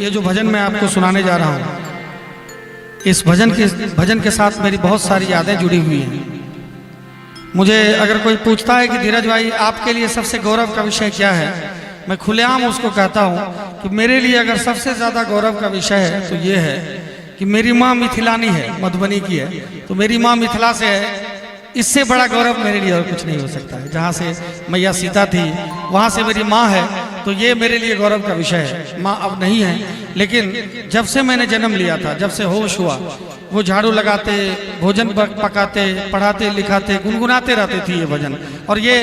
ये जो भजन मैं आपको सुनाने जा रहा हूँ, इस भजन के साथ मेरी बहुत सारी यादें जुड़ी हुई हैं। मुझे अगर कोई पूछता है कि धीरज भाई आपके लिए सबसे गौरव का विषय क्या है, मैं खुलेआम उसको कहता हूँ कि मेरे लिए अगर सबसे ज़्यादा गौरव का विषय है तो ये है कि मेरी माँ मिथिलानी है, मधुबनी की है, तो मेरी माँ मिथिला से है। इससे बड़ा गौरव मेरे लिए और कुछ नहीं हो सकता है। जहाँ से मैया सीता थी वहाँ से मेरी माँ है, तो ये मेरे लिए गौरव का विषय है। माँ अब नहीं है, लेकिन जब से मैंने जन्म लिया था, जब से होश हुआ, वो झाड़ू लगाते, भोजन पकाते, पढ़ाते लिखाते, गुनगुनाते रहते थे ये भजन। और ये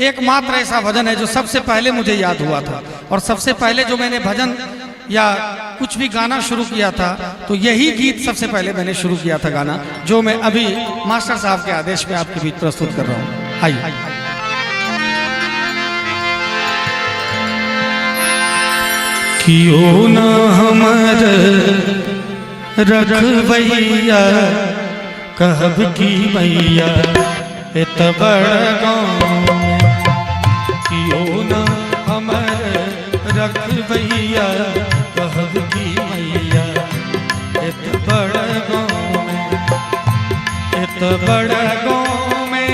एकमात्र ऐसा भजन है जो सबसे पहले मुझे याद हुआ था। और सबसे पहले जो मैंने भजन या कुछ भी गाना शुरू किया था तो यही गीत सबसे पहले मैंने शुरू किया था गाना, जो मैं अभी मास्टर साहब के आदेश में आपके बीच प्रस्तुत कर रहा हूँ। आइए। क्यों न हमर रखवैया कहब की मैया इत बड़ गाँव, क्यों न हमर रखवैया कहब की मैया इत बड़ गाँव में, इत बड़ गाँव में,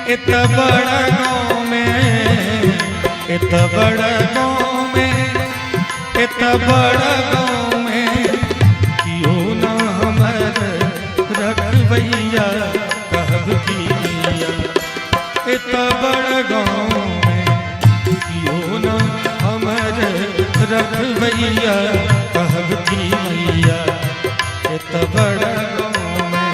इत बड़ गाँव में, इत बड़ गाँव में, इत बड़ गाँव में, क्यों न हमर रखवैया कहब की मैया इत बड़ गाँव में, क्यों न हमर रखवैया कहब की मैया इत बड़ गाँव में।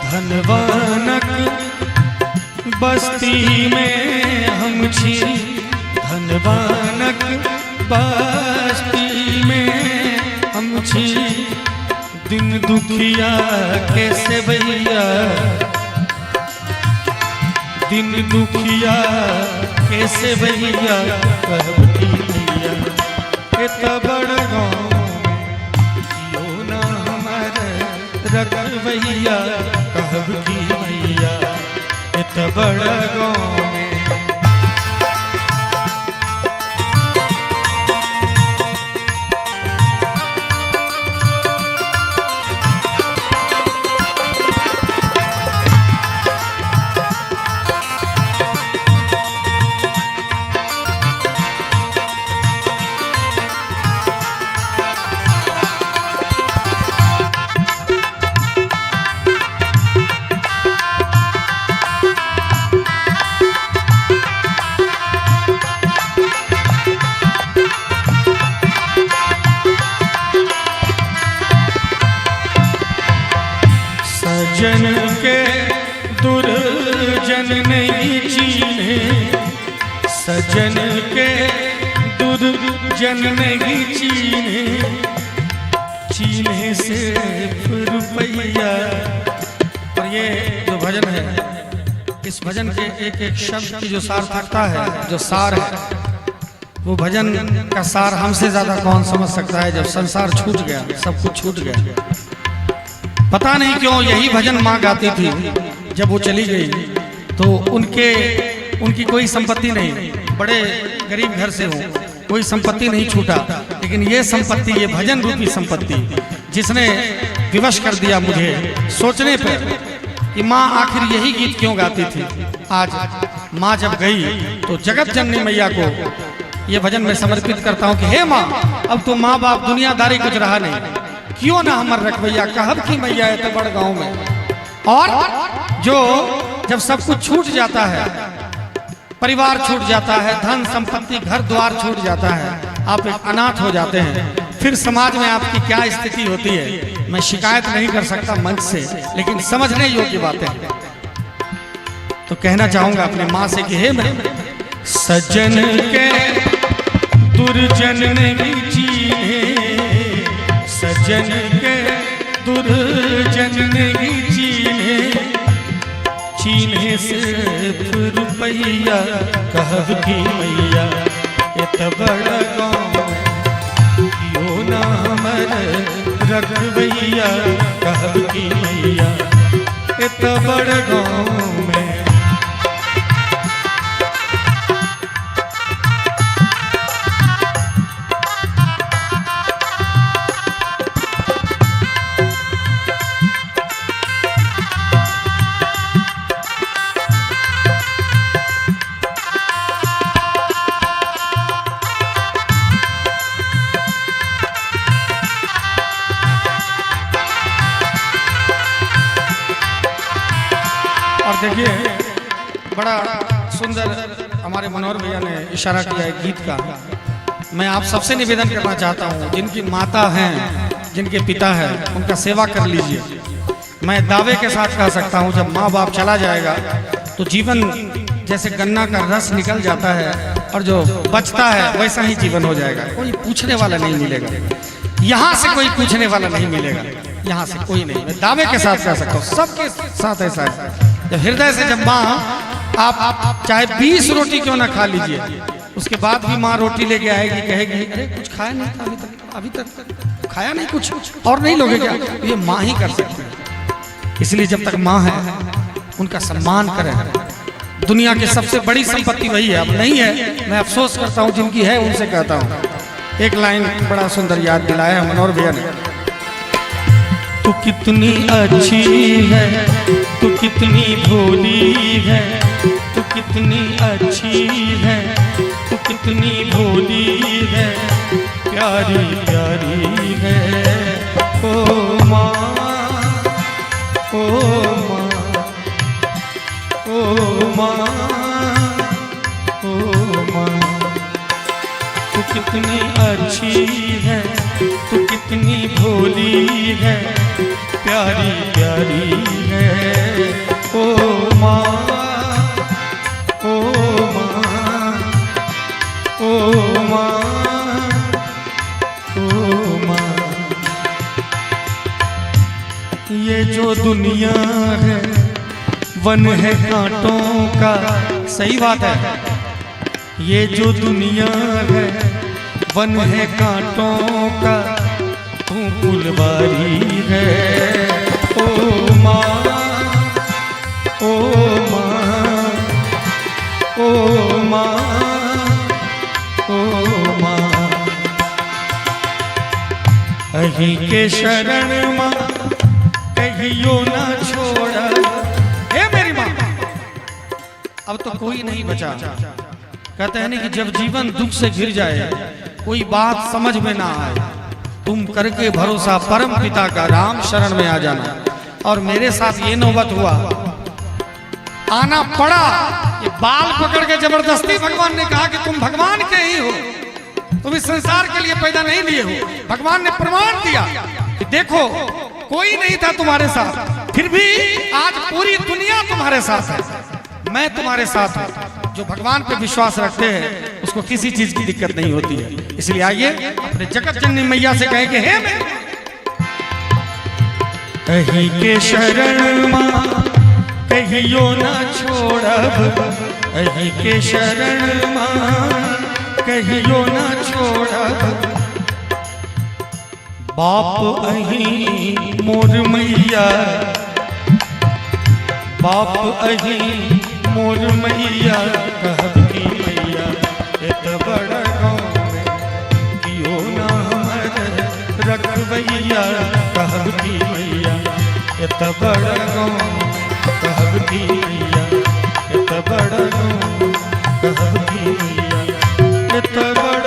धनवानक बस्ती में हम छी, धनवानक बस्ती में हम छी, दिन दुखिया कैसे भैया, दिन दुखिया कैसे भैया कहब की मैया इत बड़ गाँव में, क्यों न हमर रखवैया कहब की मैया इत बड़ गाँव में। सजन के दुर्जन नहीं चीन्हे, सजन के दुर्जन नहीं चीन्हे, चीन्हे सिर्फ रुपैया। और ये जो भजन है, इस भजन के एक एक शब्द की जो सार्थकता है, जो सार है, वो भजन का सार हमसे ज्यादा कौन समझ सकता है। जब संसार छूट गया, सब कुछ छूट गया, पता नहीं क्यों यही भजन माँ गाती थी। जब वो चली गई तो उनकी कोई संपत्ति नहीं, बड़े गरीब घर से हो, कोई संपत्ति नहीं छूटा, लेकिन ये संपत्ति, ये भजन रूपी संपत्ति जिसने विवश कर दिया मुझे सोचने पर कि माँ आखिर यही गीत क्यों गाती थी। आज माँ जब गई तो जगत जननी मैया को ये भजन मैं समर्पित करता हूँ कि हे माँ, अब तो माँ बाप दुनियादारी कुछ रहा नहीं, क्यों ना हमर रखवैया कहब की मैया है तो बड़ गाँव में। और जो जब सब कुछ छूट जाता है, परिवार छूट जाता है, धन संपत्ति घर द्वार छूट जाता है, आप एक अनाथ हो जाते हैं, फिर समाज में आपकी क्या स्थिति होती है मैं शिकायत नहीं कर सकता मंच से, लेकिन समझने योग्य बातें हैं। तो कहना चाहूंगा अपने माँ से कि हे मैं सजन के दुर्जन नहीं चीन्हे, सजन के दुर्जन नहीं चीन्हे, चीन्हे सिर्फ रुपैया कहब की मैया इत बड़ा गाँव यो ना हमर रखबैया कहब की मैया इत बड़ गाँव में। और देखिए बड़ा सुंदर हमारे मनोहर भैया ने इशारा किया है गीत का। मैं आप सबसे निवेदन करना चाहता हूँ, जिनकी माता हैं, जिनके पिता हैं, उनका सेवा कर लीजिए। मैं दावे के साथ कह सकता हूँ, जब माँ बाप चला जाएगा तो जीवन जैसे गन्ना का रस निकल जाता है और जो बचता है वैसा ही जीवन हो जाएगा। कोई पूछने वाला नहीं मिलेगा, यहाँ से कोई पूछने वाला नहीं मिलेगा, यहाँ से कोई नहीं। मैं दावे के साथ कह सकता हूँ, सबके साथ ऐसा है। जब हृदय से जब माँ आप चाहे 20 रोटी क्यों ना खा लीजिए, उसके बाद भी माँ रोटी लेके आएगी, कहेगी अरे कुछ खाया नहीं था अभी तक खाया नहीं, कुछ और नहीं लोगे क्या? ये माँ ही कर सकती है। इसलिए जब तक माँ है उनका सम्मान करें। दुनिया की सबसे बड़ी संपत्ति वही है। अब नहीं है, मैं अफसोस करता हूँ, जिनकी है उनसे कहता हूँ। एक लाइन बड़ा सुंदर याद दिलाया है मनोहर भैया ने। तू कितनी अच्छी है, तू कितनी भोली है, तू कितनी अच्छी है, तू कितनी भोली है, प्यारी प्यारी है ओ माँ, ओ माँ, ओ माँ, ओ माँ। तू कितनी अच्छी है, तू कितनी भोली है, प्यारी प्यारी है ओ माँ, ओ माँ, ओ माँ, ओ माँ। ये जो दुनिया है वन है कांटों का, सही बात है। ये जो दुनिया है वन है कांटों का, तू फुलवारी है ओ माँ, ओ माँ, ओ माँ, ओ माँ। अही के शरण माँ कहियो ना छोड़ा, हे मेरी माँ। अब तो कोई नहीं बचा। कहते हैं नहीं कि जब जीवन दुख से घिर जाए, कोई बात समझ में ना आए, तुम करके भरोसा परम पिता का राम शरण में आ जाना। और मेरे साथ ये नौबत हुआ, आना पड़ा, ये बाल पकड़ के जबरदस्ती भगवान ने कहा कि तुम भगवान के ही हो, तुम इस संसार के लिए पैदा नहीं लिए हो। भगवान ने प्रमाण दिया कि देखो कोई नहीं था तुम्हारे साथ, फिर भी आज पूरी दुनिया तुम्हारे साथ है, मैं तुम्हारे साथ हूं। जो भगवान पे विश्वास रखते हैं उसको किसी चीज की दिक्कत नहीं होती है। इसलिए आइए अपने जगत जननी मैया से कहें कि हे मैं अही के शरण माँ कहियो ना छोड़ब, अही के शरण माँ कहियो ना छोड़ब। बाप अही मोर मैया, बाप अही मोर मैया कहब की मैया इत बड़ा गाँव में कियो ना हमर रखबैया कहब की मैया इत बड़ा गाँव कहब की मैया इत बड़ा गाँव कहब की मैया इत बड़ा